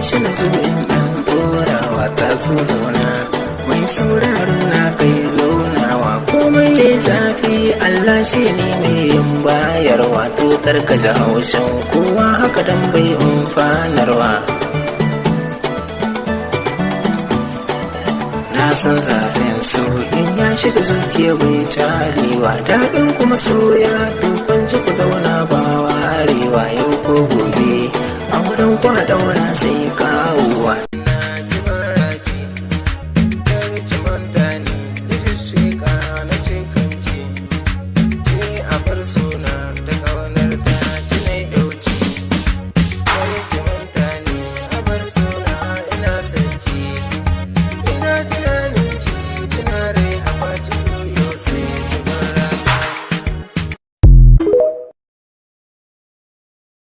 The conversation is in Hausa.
tashi na zo in ɗan ɗorawa ta so zauna mai sauraro na kai zaunawa komai ya zafi Allah shi ne mai yin bayarwa to karkaja haushin kowa haka dan bai umfanarwa na san zafin so in ya shiga zuciya bai carewa daɗin kuma soya dukkan ji ku zauna ba warewa yau ko gobe auren kwa daura sai kawowa na ji baraki ta wuce mantani